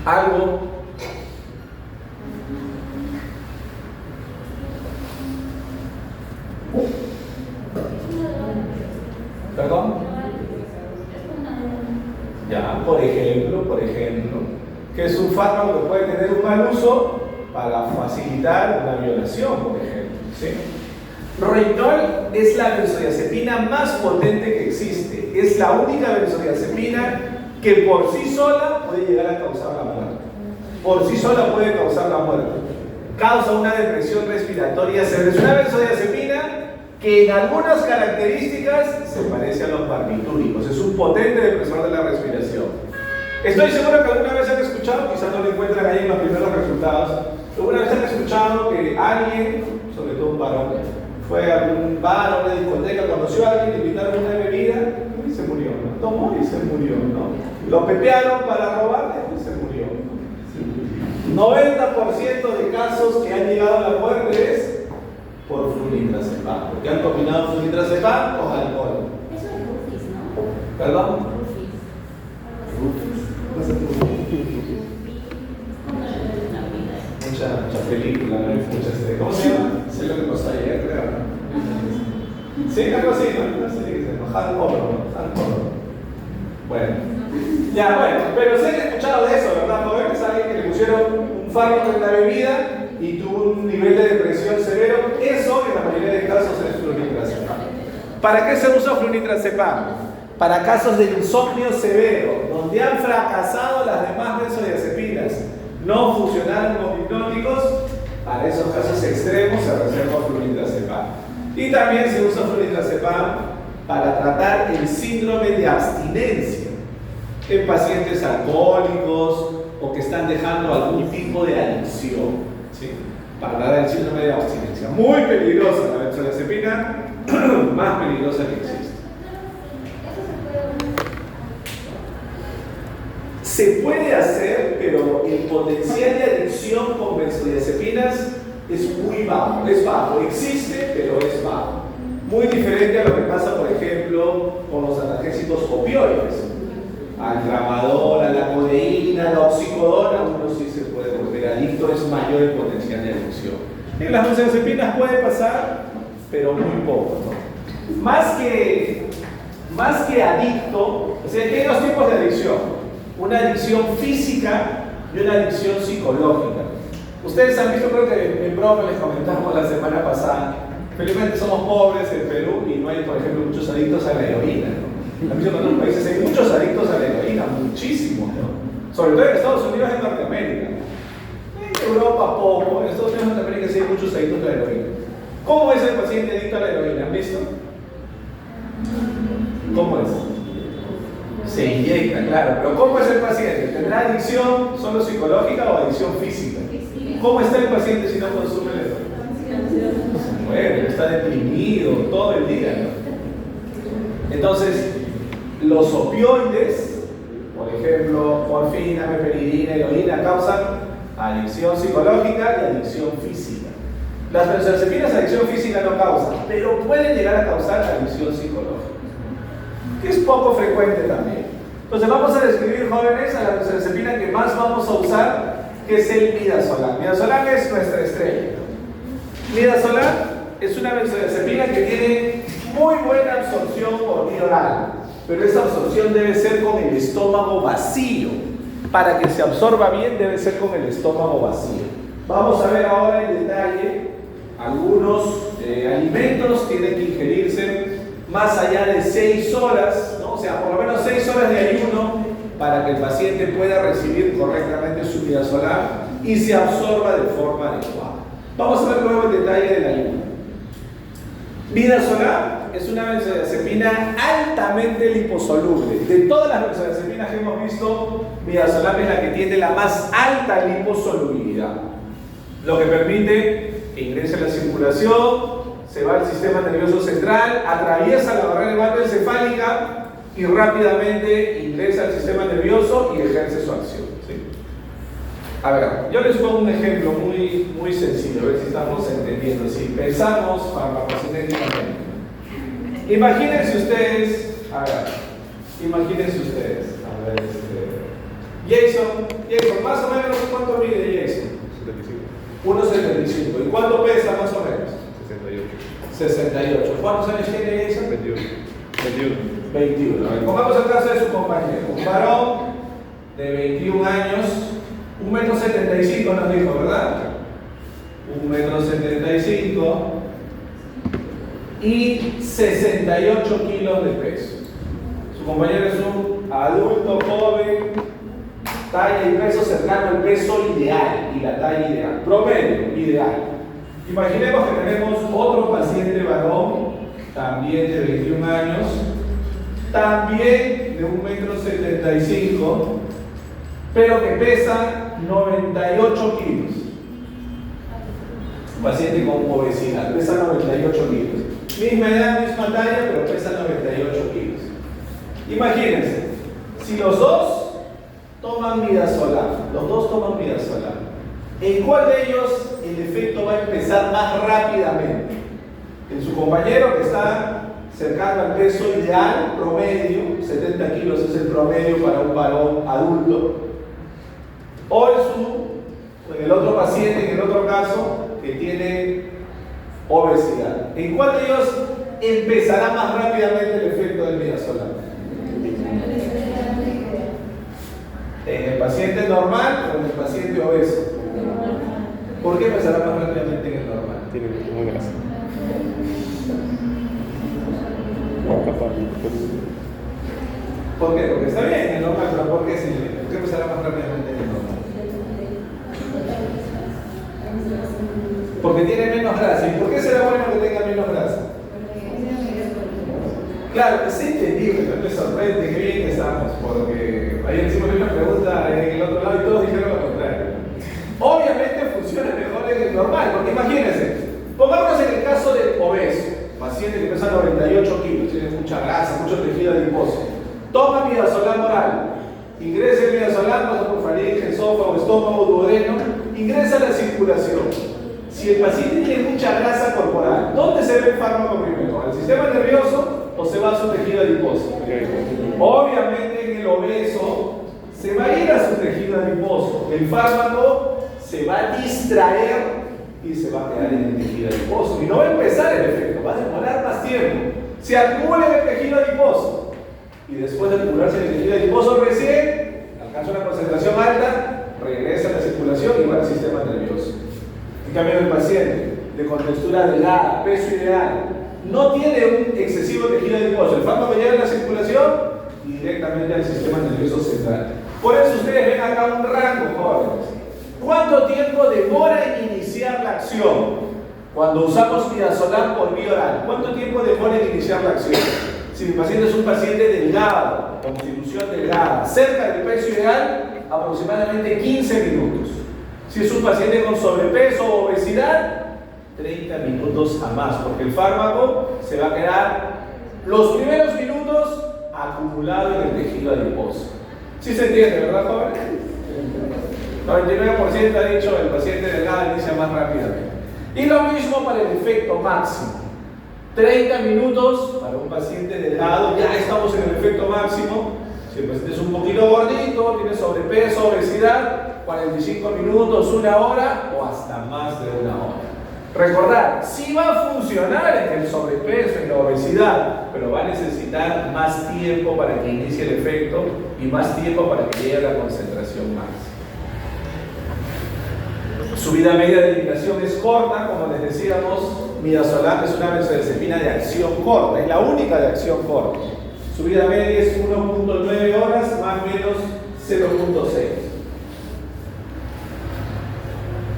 Algo. ¿Perdón? Ya, por ejemplo, que es un fármaco que puede tener un mal uso para facilitar una violación, por ejemplo, ¿sí? Rohypnol es la benzodiazepina más potente que existe. Es la única benzodiazepina que por sí sola puede llegar a causar la muerte. Por sí sola puede causar la muerte. Causa una depresión respiratoria severa. Es una benzodiazepina que en algunas características se parece a los barbitúricos. Es un potente depresor de la respiración. Estoy seguro que alguna vez han escuchado, quizás no lo encuentran ahí en los primeros resultados, alguna vez han escuchado que alguien, sobre todo un varón, fue a un bar, a una discoteca, conoció a alguien, le invitaron una bebida y se murió, ¿no? Tomó y se murió, ¿no? Lo pepearon para robarle y se murió, ¿no? 90% de casos que han llegado a la muerte es por flunitrazepam, porque han combinado flunitrazepam con alcohol. Eso es Rufis, ¿no? ¿Perdón? Rufis. mucho estrés. ¿Cómo se llama? Sé lo que pasó ayer, creo, ¿no? Sí, algo así, ¿no? No sé qué se llama. Hardcore. Bueno. Ya, bueno, pero se han escuchado de eso, ¿verdad, jóvenes? Alguien que le pusieron un fármaco en la bebida y tuvo un nivel de depresión severo. Eso, en la mayoría de casos, es flunitrazepam. ¿Para qué se usa flunitrazepam? Para casos de insomnio severo, donde han fracasado las demás benzodiazepinas, no funcionaron como hipnóticos. Para esos casos extremos se reserva flunitrazepam. Y también se usa flunitrazepam para tratar el síndrome de abstinencia en pacientes alcohólicos o que están dejando algún tipo de adicción, ¿sí? Para tratar el síndrome de abstinencia. Muy peligrosa la benzodiazepina, más peligrosa que existe. Se puede hacer, pero el potencial de adicción con benzodiazepinas es muy bajo, existe, pero es bajo. Muy diferente a lo que pasa, por ejemplo, con los analgésicos opioides. Al tramadol, a la codeína, a la oxicodona, uno sí se puede volver adicto, es mayor el potencial de adicción. En las benzodiazepinas puede pasar, pero muy poco, ¿no? Más que adicto, o sea, hay dos tipos de adicción: una adicción física y una adicción psicológica. Ustedes han visto, creo que en broma les comentamos la semana pasada, felizmente somos pobres en Perú y no hay, por ejemplo, muchos adictos a la heroína, ¿no? Han visto que en otros países hay muchos adictos a la heroína, muchísimos, ¿no? Sobre todo en Estados Unidos y en Norteamérica. En Europa poco, en Estados Unidos y Norteamérica sí hay muchos adictos a la heroína. ¿Cómo es el paciente adicto a la heroína? ¿Han visto? ¿Cómo es? Se inyecta, claro, pero ¿cómo es el paciente? ¿Tendrá adicción solo psicológica o adicción física? ¿Cómo está el paciente si no consume la heroína? Bueno, está deprimido todo el día, ¿no? Entonces, los opioides, por ejemplo, morfina, meperidina, heroína, causan adicción psicológica y adicción física. Las benzodiazepinas adicción física no causan, pero pueden llegar a causar adicción psicológica, que es poco frecuente también. Entonces vamos a describir, jóvenes, a la benzodiazepina que más vamos a usar, que es el midazolam. Midazolam es nuestra estrella. Midazolam es una benzodiazepina que tiene muy buena absorción por vía oral, pero esa absorción debe ser con el estómago vacío. Para que se absorba bien debe ser con el estómago vacío. Vamos a ver ahora en detalle algunos alimentos tienen que ingerirse más allá de 6 horas, ¿no? O sea, por lo menos 6 horas de ayuno para que el paciente pueda recibir correctamente su midazolam y se absorba de forma adecuada. Vamos a ver luego el detalle del ayuno. Midazolam es una benzodiazepina altamente liposoluble. De todas las benzodiazepinas que hemos visto, midazolam es la que tiene la más alta liposolubilidad, lo que permite que ingrese a la circulación, se va al sistema nervioso central, atraviesa la barrera hematoencefálica y rápidamente ingresa al sistema nervioso y ejerce su acción, ¿sí? A ver, yo les pongo un ejemplo muy sencillo, a ver si estamos entendiendo. Si pensamos farmacocinéticamente, imagínense ustedes, Jason, más o menos, ¿cuánto mide Jason? 1,75. ¿Y cuánto pesa más o menos? 68. ¿Cuántos años tiene Jason? 21. A ver, pongamos el caso de su compañero, un varón de 21 años, 1,75 m nos dijo, ¿verdad? 1,75 m y 68 kilos de peso. Su compañero es un adulto joven, talla y peso cercano al peso ideal y la talla ideal, promedio ideal. Imaginemos que tenemos otro paciente varón, también de 21 años, también de 1,75 m, pero que pesa 98 kilos. Un paciente con obesidad, pesa 98 kilos. Misma edad, misma talla, pero pesa 98 kilos. Imagínense, si los dos toman midazolam, ¿en cuál de ellos el efecto va a empezar más rápidamente? En su compañero, que está cercano al peso ideal, promedio, 70 kilos es el promedio para un varón adulto, o en el otro paciente, en el otro caso, que tienen obesidad. ¿En cuál de ellos empezará más rápidamente el efecto del midazolam? ¿En el paciente normal o en el paciente obeso? ¿Por qué empezará más rápidamente en el normal? Tiene muy grasa. ¿Por qué? Porque está bien en el normal, pero ¿por qué, señor? ¿Por qué empezará más rápidamente en el normal? Porque tiene menos grasa. ¿Y por qué será bueno que tenga menos grasa? Claro, es entendible, no me sorprende, qué bien que estamos, porque ayer hicimos una pregunta en el otro lado y todos dijeron lo contrario. Obviamente funciona mejor en el normal, porque imagínense, pongámonos en el caso del obeso, paciente que pesa 98 kilos, tiene mucha grasa, mucho tejido adiposo, toma midazolam oral, ingresa el midazolam, pasa por faringe, esófago, estómago, duodeno, ingresa a la circulación. Si el paciente tiene mucha grasa corporal, ¿dónde se ve el fármaco primero? ¿Al sistema nervioso o se va a su tejido adiposo? Obviamente en el obeso se va a ir a su tejido adiposo. El fármaco se va a distraer y se va a quedar en el tejido adiposo. Y no va a empezar el efecto, va a demorar más tiempo. Se acumula en el tejido adiposo. Y después de acumularse en el tejido adiposo recién, alcanza una concentración alta, regresa a la circulación y va al sistema nervioso. En cambio, el paciente de contextura delgada, peso ideal, no tiene un excesivo tejido adiposo. El fármaco llega a la circulación y directamente al sistema nervioso central. Por eso ustedes ven acá un rango, jóvenes. ¿Cuánto tiempo demora en iniciar la acción? Cuando usamos midazolam por vía oral, ¿cuánto tiempo demora en iniciar la acción? Si el paciente es un paciente delgado, constitución delgada, cerca del peso ideal, aproximadamente 15 minutos. Si es un paciente con sobrepeso o obesidad, 30 minutos a más, porque el fármaco se va a quedar los primeros minutos acumulado en el tejido adiposo. ¿Sí se entiende, verdad, joven? 99% ha dicho el paciente delgado inicia más rápidamente. Y lo mismo para el efecto máximo. 30 minutos para un paciente delgado, ya estamos en el efecto máximo. Si el paciente es un poquito gordito, tiene sobrepeso, obesidad, 45 minutos, una hora o hasta más de una hora. Recordar, sí va a funcionar en el sobrepeso, en la obesidad, pero va a necesitar más tiempo para que inicie el efecto y más tiempo para que llegue a la concentración máxima. Su vida media de indicación es corta, como les decíamos, midazolam es una benzodiazepina de acción corta, es la única de acción corta. Su vida media es 1.9 horas, más o menos 0.6.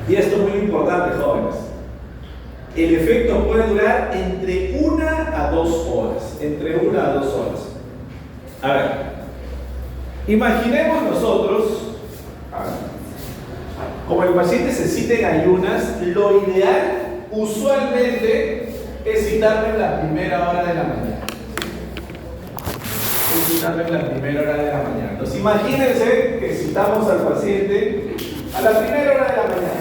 Y esto es muy importante, jóvenes. El efecto puede durar entre 1 a 2 horas. Entre 1 a 2 horas. A ver, imaginemos nosotros, como el paciente se cita en ayunas, lo ideal usualmente es citarlo en la primera hora de la mañana. Es citarlo en la primera hora de la mañana. Entonces imagínense que citamos al paciente a la primera hora de la mañana.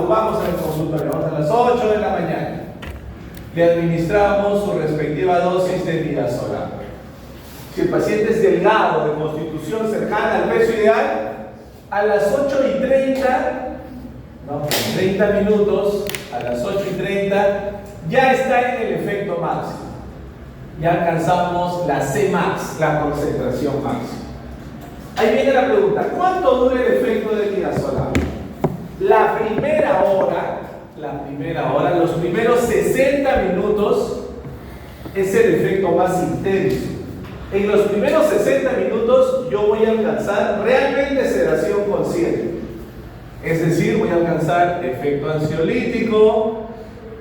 Vamos en el consultorio, vamos a las 8 de la mañana. Le administramos su respectiva dosis de midazolam. Si el paciente es delgado, de constitución cercana al peso ideal, a las 8:30, vamos, 30 minutos, a las 8:30, ya está en el efecto máximo. Ya alcanzamos la Cmax, la concentración máxima. Ahí viene la pregunta, ¿cuánto dura el efecto del midazolam? La primera hora, los primeros 60 minutos es el efecto más intenso. En los primeros 60 minutos yo voy a alcanzar realmente sedación consciente. Es decir, voy a alcanzar efecto ansiolítico,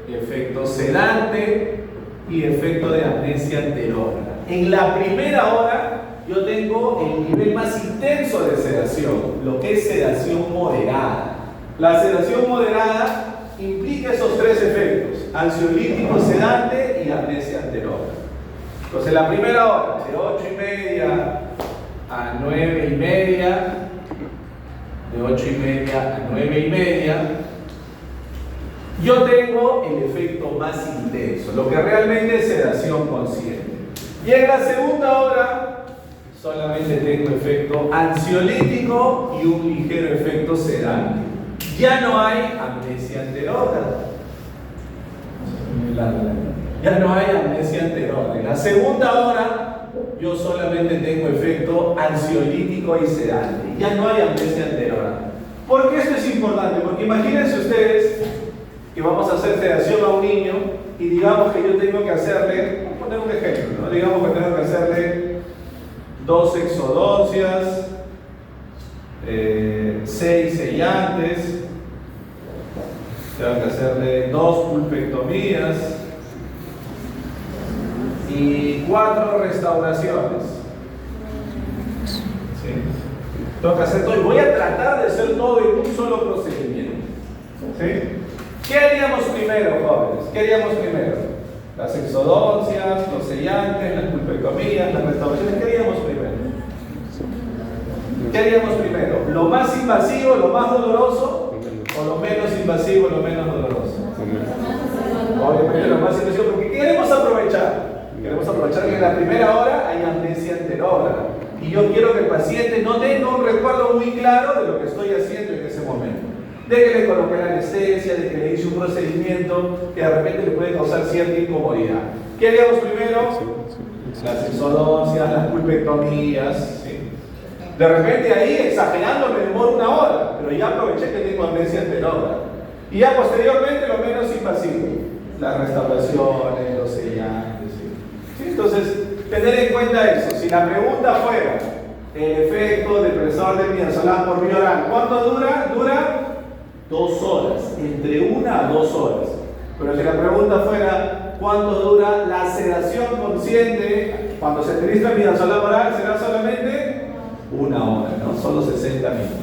efecto sedante y efecto de amnesia anterógrada. En la primera hora yo tengo el nivel más intenso de sedación, lo que es sedación moderada. La sedación moderada implica esos tres efectos: ansiolítico, sedante y amnesia anterógrada. Entonces, la primera hora, de 8:30 a 9:30, de 8:30 a 9:30, yo tengo el efecto más intenso, lo que realmente es sedación consciente. Y en la segunda hora, solamente tengo efecto ansiolítico y un ligero efecto sedante. Ya no hay amnesia anterógrada. Muy larga. Ya no hay amnesia anterior. En la segunda hora, yo solamente tengo efecto ansiolítico y sedante. Ya no hay amnesia anterior. ¿Por qué esto es importante? Porque imagínense ustedes que vamos a hacer sedación a un niño y digamos que yo tengo que hacerle, vamos a poner un ejemplo, ¿no? Digamos que tengo que hacerle 2 exodoncias, 6 sellantes, tengo que hacerle 2 pulpectomías y 4 restauraciones. ¿Sí? Tengo que hacer todo y voy a tratar de hacer todo en un solo procedimiento. ¿Sí? ¿Qué haríamos primero, jóvenes? ¿Qué haríamos primero? Las exodoncias, los sellantes, las pulpectomías, las restauraciones. ¿Qué haríamos primero? ¿Qué haríamos primero? ¿Lo más invasivo, lo más doloroso? ¿O lo menos invasivo, lo menos doloroso? Obviamente lo más invasivo, porque queremos aprovechar. Queremos aprovechar que en la primera hora hay amnesia anterógrada. Y yo quiero que el paciente no tenga un recuerdo muy claro de lo que estoy haciendo en ese momento. De que le coloqué la anestesia, de que le hice un procedimiento que de repente le puede causar cierta incomodidad. ¿Qué haríamos primero? Las exodoncias, las pulpectomías. ¿Sí? De repente ahí, exagerando, me demoro 1 hora, pero ya aproveché que tengo amnesia anterógrada. Y ya posteriormente lo menos invasivo, las restauraciones, los sellantes. ¿Sí? Entonces, tener en cuenta eso. Si la pregunta fuera el efecto depresor del midazolam por vía oral, ¿cuánto dura? Dura 2 horas, entre 1 a 2 horas. Pero si la pregunta fuera ¿cuánto dura la sedación consciente cuando se administra midazolam oral? Será solamente 1 hora, ¿no? Solo 60 minutos.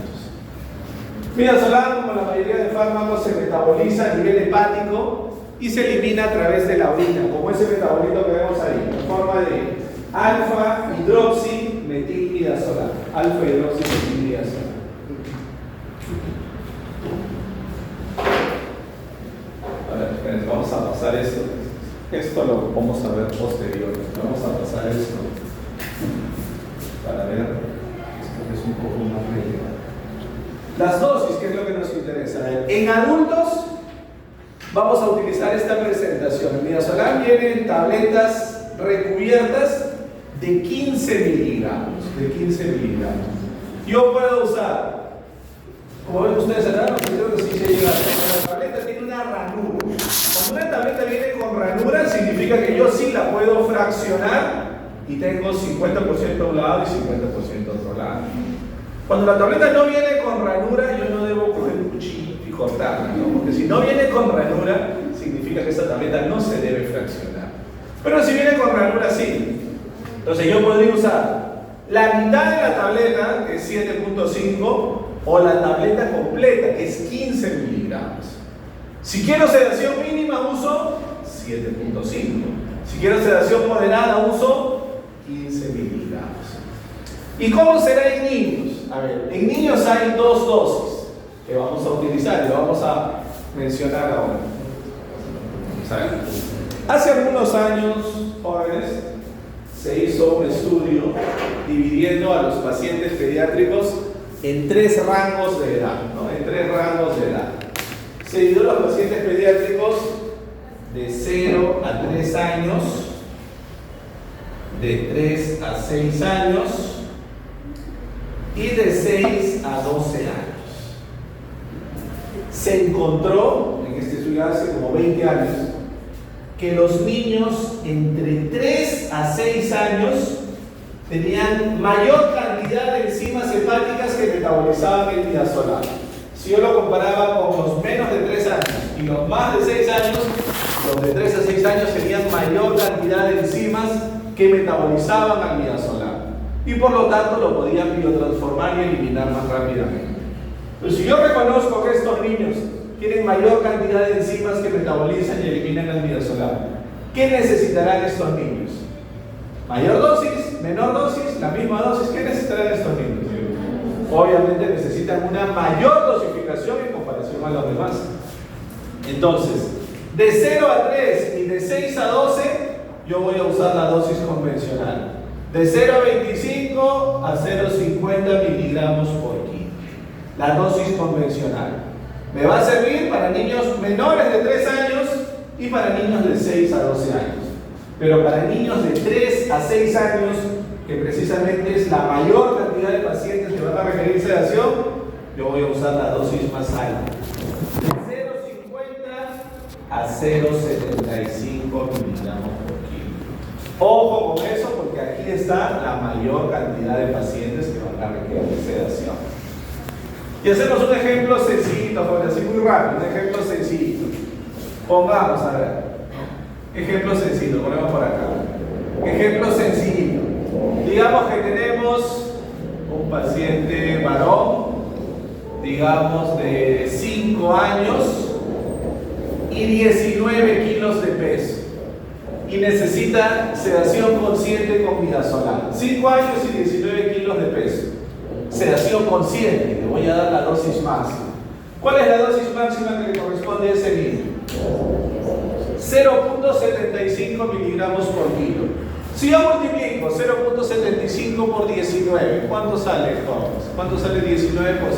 Midazolam, como la mayoría de fármacos, se metaboliza a nivel hepático y se elimina a través de la orina, como ese metabolito que vemos ahí, en forma de alfa-hidroximetilmidazolam. Alfa-hidroximetilmidazolam. Vamos a pasar esto. Esto lo vamos a ver posterior. Vamos a pasar esto para ver esto que es un poco más relevante. Las dosis, que es lo que nos interesa. En adultos vamos a utilizar esta presentación. El midazolam viene en tabletas recubiertas de 15 miligramos. De 15 miligramos. Yo puedo usar, como ven ustedes acá, creo que sí se llega. La tableta tiene una ranura. Cuando una tableta viene con ranura, significa que yo sí la puedo fraccionar y tengo 50% a un lado y 50% a otro lado. Cuando la tableta no viene con ranura, yo no debo coger un cuchillo y cortarla, ¿no? Porque si no viene con ranura, significa que esta tableta no se debe fraccionar. Pero si viene con ranura, sí. Entonces yo podría usar la mitad de la tableta, que es 7.5, o la tableta completa, que es 15 miligramos. Si quiero sedación mínima, uso 7.5. Si quiero sedación moderada, uso 15 miligramos. ¿Y cómo será en niños? A ver, en niños hay 2 dosis que vamos a utilizar y lo vamos a mencionar ahora. Hace algunos años, jóvenes, se hizo un estudio dividiendo a los pacientes pediátricos en 3 rangos de edad, ¿no? En 3 rangos de edad. Se dividió a los pacientes pediátricos de 0 a 3 años, de 3 a 6 años y de 6 a 12 años. Se encontró, en este estudio hace como 20 años, que los niños entre 3 a 6 años tenían mayor cantidad de enzimas hepáticas que metabolizaban el midazolam. Si yo lo comparaba con los menos de 3 años y los más de 6 años, los de 3 a 6 años tenían mayor cantidad de enzimas que metabolizaban al midazolam y por lo tanto lo podían biotransformar y eliminar más rápidamente. Pero si yo reconozco que estos niños tienen mayor cantidad de enzimas que metabolizan y eliminan el midazolam, ¿qué necesitarán estos niños? ¿Mayor dosis? ¿Menor dosis? ¿La misma dosis? ¿Qué necesitarán estos niños? Obviamente necesitan una mayor dosificación en comparación a los demás. Entonces, de 0 a 3 y de 6 a 12, yo voy a usar la dosis convencional. De 0 a 25 a 0,50 miligramos por kilo. La dosis convencional. Me va a servir para niños menores de 3 años y para niños de 6 a 12 años. Pero para niños de 3 a 6 años, que precisamente es la mayor cantidad de pacientes que van a requerir sedación, yo voy a usar la dosis más alta. De 0,50 a 0,75 miligramos por kilo. Ojo con eso porque aquí está la mayor cantidad de pacientes que van a requerir sedación. Y hacemos un ejemplo sencillito, joven, así muy rápido, un ejemplo sencillito. Pongamos, a ver, ejemplo sencillo, ponemos por acá. Ejemplo sencillito. Digamos que tenemos un paciente varón, digamos de 5 años y 19 kilos de peso y necesita sedación consciente con midazolam. 5 años y 19 kilos de peso. Sedación consciente, le voy a dar la dosis máxima. ¿Cuál es la dosis máxima que le corresponde a ese niño? 0,75 miligramos por kilo. Si yo multiplico 0,75 por 19, ¿cuánto sale, jóvenes? ¿Cuánto sale 19 por 0,75?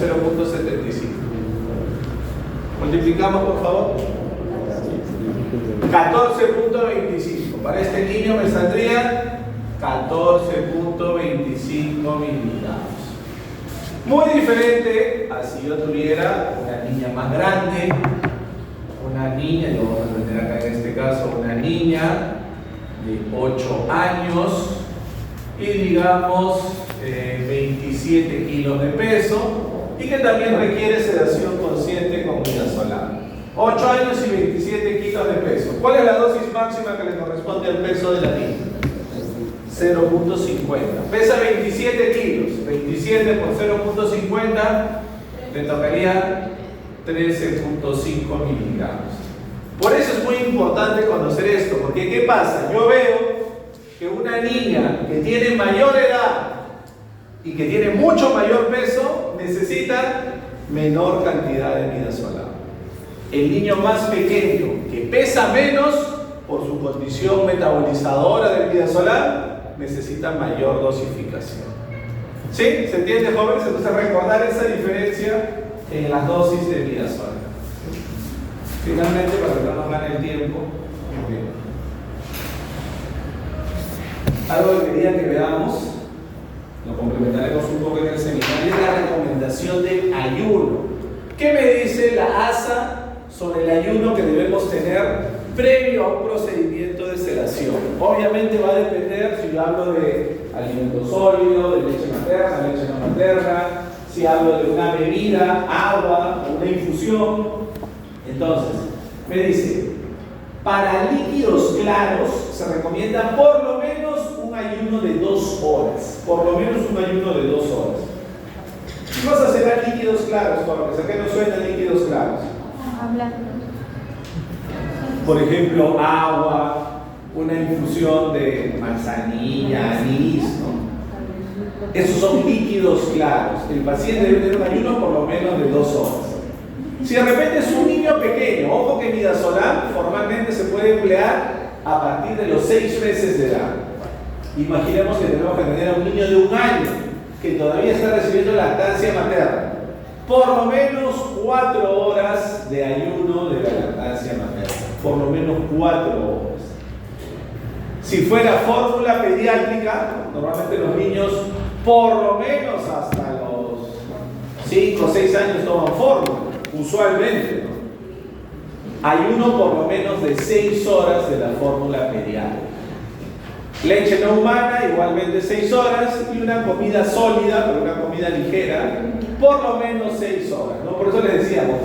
Multiplicamos, por favor. 14,25. Para este niño me saldría 14,25 miligramos. Muy diferente a si yo tuviera una niña más grande, una niña, y vamos a tener acá en este caso una niña de 8 años y digamos 27 kilos de peso y que también requiere sedación consciente con midazolam. 8 años y 27 kilos de peso. ¿Cuál es la dosis máxima que le corresponde al peso de la niña? 0,50. Pesa 27 kilos. 27 por 0,50 le tocaría 13,5 miligramos. Por eso es muy importante conocer esto, porque ¿qué pasa? Yo veo que una niña que tiene mayor edad y que tiene mucho mayor peso necesita menor cantidad de midazolam. El niño más pequeño que pesa menos por su condición metabolizadora del midazolam necesita mayor dosificación. ¿Sí? ¿Se entiende, jóvenes? Entonces recordar esa diferencia en las dosis de midazolam. Finalmente, para que no nos gane el tiempo, algo que quería que veamos, lo complementaremos un poco en el seminario, es la recomendación del ayuno. ¿Qué me dice la ASA sobre el ayuno que debemos tener previo a un procedimiento de sedación? Obviamente va a depender si yo hablo de alimento sólido, de leche materna, leche no materna, si hablo de una bebida, agua o una infusión. Entonces, me dice, para líquidos claros se recomienda por lo menos un ayuno de 2 horas. Por lo menos un ayuno de 2 horas. ¿Qué vas a hacer a líquidos claros, jóvenes? ¿A qué nos suenan líquidos claros? Por ejemplo, agua, una infusión de manzanilla, anís, ¿no? Esos son líquidos claros. El paciente debe tener un ayuno por lo menos de 2 horas. Si de repente es un niño pequeño, ojo que midazolam formalmente se puede emplear a partir de los 6 meses de edad. Imaginemos que tenemos que tener a un niño de 1 año que todavía está recibiendo lactancia materna. Por lo menos 4 horas de ayuno de la lactancia materna. Por lo menos 4 horas. Si fuera fórmula pediátrica, normalmente los niños por lo menos hasta los 5 o 6 años toman fórmula. Usualmente, ¿no? Ayuno por lo menos de 6 horas de la fórmula pediátrica. Leche no humana, igualmente 6 horas, y una comida sólida, pero una comida ligera, por lo menos 6 horas, ¿no? Por eso les decíamos,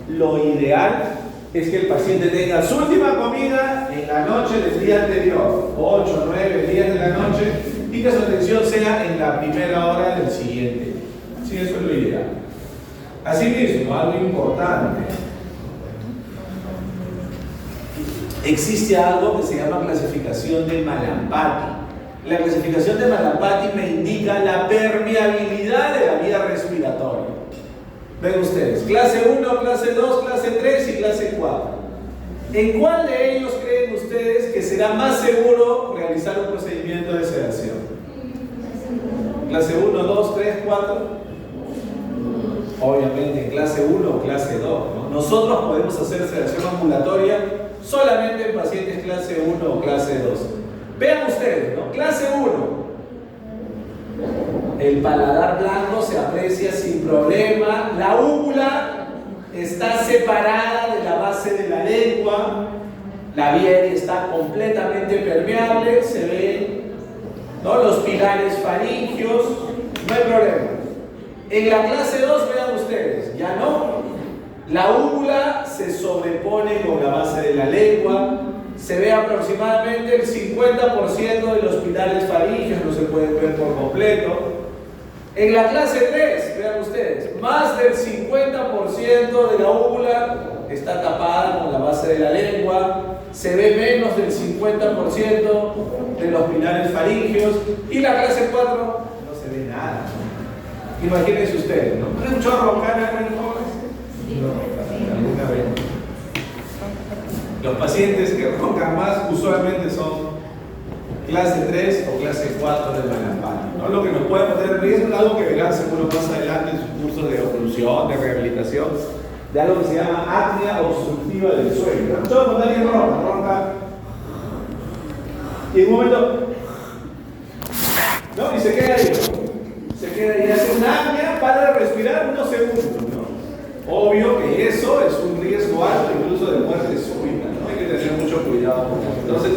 lo ideal es que el paciente tenga su última comida en la noche del día anterior, 8, 9, 10 de la noche, y que su atención sea en la primera hora del siguiente día. Sí, eso es lo ideal. Asimismo, algo importante, existe algo que se llama clasificación de Malampati. La clasificación de Malampati me indica la permeabilidad de la vía respiratoria. Ven ustedes, clase 1, clase 2, clase 3 y clase 4. ¿En cuál de ellos creen ustedes que será más seguro realizar un procedimiento de sedación? Clase 1, 2, 3, 4. obviamente en clase 1 o clase 2, ¿no? Nosotros podemos hacer sedación ambulatoria solamente en pacientes clase 1 o clase 2. Vean ustedes, ¿no? Clase 1, el paladar blando se aprecia sin problema, la úvula está separada de la base de la lengua, la vía está completamente permeable, se ven, ¿no?, los pilares faringios, no hay problema. En la clase 2, vean ustedes, ya no, la úvula se sobrepone con la base de la lengua, se ve aproximadamente el 50% de los pilares faringios, no se pueden ver por completo. En la clase 3, vean ustedes, más del 50% de la úvula está tapada con la base de la lengua, se ve menos del 50% de los pilares faringios, y la clase 4 no se ve nada. Imagínense ustedes, ¿no? ¿No es un chorro roncar en jóvenes? No, alguna vez. Los pacientes que roncan más usualmente son clase 3 o clase 4 del Malampani, ¿no? Lo que nos puede poner en riesgo es algo que verán seguro más adelante en sus cursos de oclusión, de rehabilitación, de algo que se llama apnea obstructiva del sueño. Todo cuando alguien ronca, y en un momento, ¿no? Y se queda ahí, ¿no? Se queda ahí, hace una apnea, para de respirar unos segundos, ¿no? Obvio que eso es un riesgo alto, incluso de muerte súbita, ¿no? Hay que tener mucho cuidado con eso. Entonces,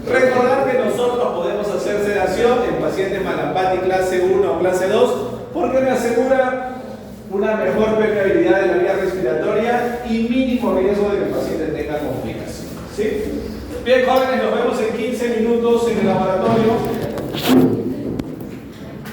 recordar que nosotros podemos hacer sedación en pacientes Malampati clase 1 o clase 2 porque me asegura una mejor permeabilidad de la vía respiratoria y mínimo riesgo de que el paciente tenga complicaciones, ¿sí? Bien, jóvenes, nos vemos en 15 minutos en el laboratorio.